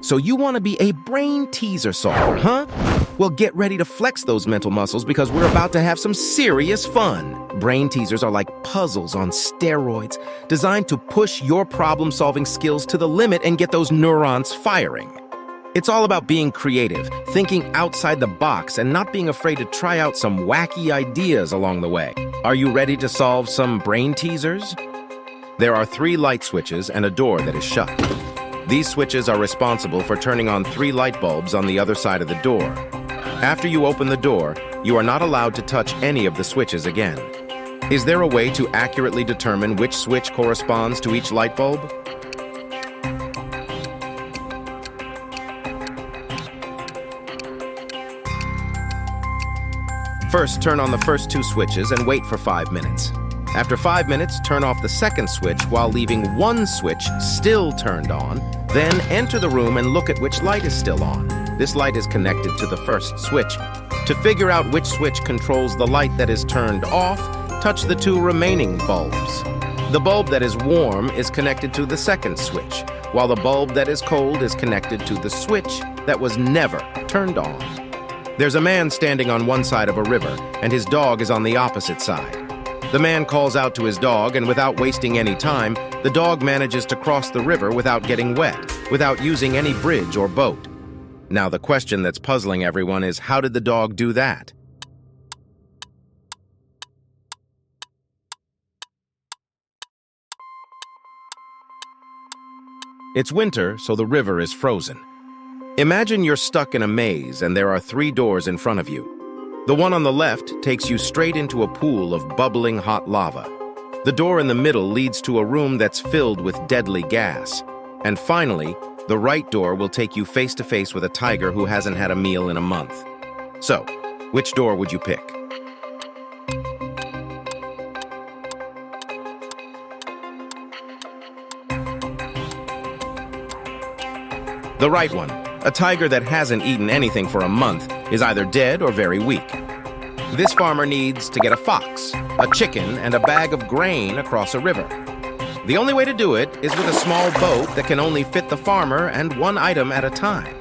So you want to be a brain teaser solver, huh? Well, get ready to flex those mental muscles because we're about to have some serious fun. Brain teasers are like puzzles on steroids, designed to push your problem-solving skills to the limit and get those neurons firing. It's all about being creative, thinking outside the box, and not being afraid to try out some wacky ideas along the way. Are you ready to solve some brain teasers? There are 3 light switches and a door that is shut. These switches are responsible for turning on 3 light bulbs on the other side of the door. After you open the door, you are not allowed to touch any of the switches again. Is there a way to accurately determine which switch corresponds to each light bulb? First, turn on the first 2 switches and wait for 5 minutes. After 5 minutes, turn off the second switch while leaving 1 switch still turned on. Then enter the room and look at which light is still on. This light is connected to the first switch. To figure out which switch controls the light that is turned off, touch the 2 remaining bulbs. The bulb that is warm is connected to the second switch, while the bulb that is cold is connected to the switch that was never turned on. There's a man standing on one side of a river, and his dog is on the opposite side. The man calls out to his dog, and without wasting any time, the dog manages to cross the river without getting wet, without using any bridge or boat. Now, the question that's puzzling everyone is, how did the dog do that? It's winter, so the river is frozen. Imagine you're stuck in a maze and there are 3 doors in front of you. The one on the left takes you straight into a pool of bubbling hot lava. The door in the middle leads to a room that's filled with deadly gas. And finally, the right door will take you face to face with a tiger who hasn't had a meal in a month. So, which door would you pick? The right one. A tiger that hasn't eaten anything for a month is either dead or very weak. This farmer needs to get a fox, a chicken, and a bag of grain across a river. The only way to do it is with a small boat that can only fit the farmer and 1 item at a time.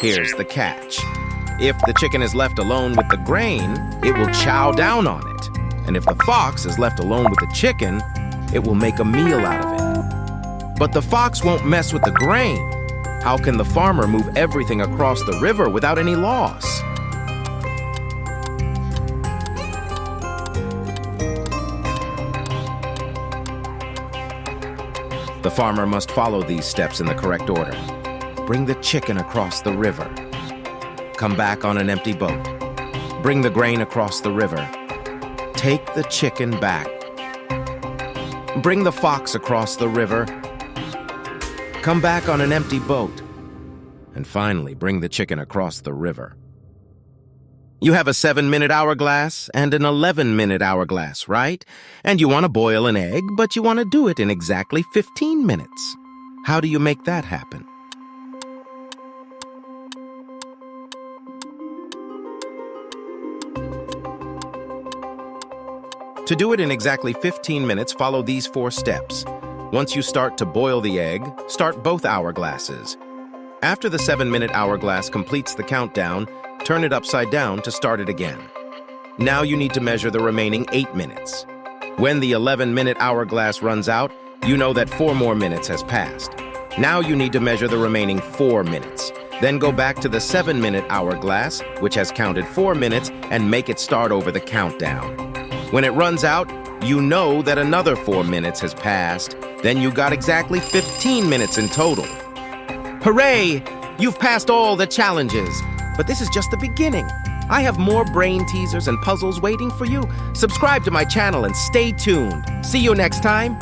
Here's the catch. If the chicken is left alone with the grain, it will chow down on it. And if the fox is left alone with the chicken, it will make a meal out of it. But the fox won't mess with the grain. How can the farmer move everything across the river without any loss? The farmer must follow these steps in the correct order. Bring the chicken across the river. Come back on an empty boat. Bring the grain across the river. Take the chicken back. Bring the fox across the river. Come back on an empty boat. And finally, bring the chicken across the river. You have a 7-minute hourglass and an 11-minute hourglass, right? And you want to boil an egg, but you want to do it in exactly 15 minutes. How do you make that happen? To do it in exactly 15 minutes, follow these 4 steps. Once you start to boil the egg, start both hourglasses. After the 7-minute hourglass completes the countdown, turn it upside down to start it again. Now you need to measure the remaining 8 minutes. When the 11-minute hourglass runs out, you know that 4 more minutes has passed. Now you need to measure the remaining 4 minutes. Then go back to the 7-minute hourglass, which has counted 4 minutes, and make it start over the countdown. When it runs out, you know that another 4 minutes has passed. Then you got exactly 15 minutes in total. Hooray! You've passed all the challenges. But this is just the beginning. I have more brain teasers and puzzles waiting for you. Subscribe to my channel and stay tuned. See you next time.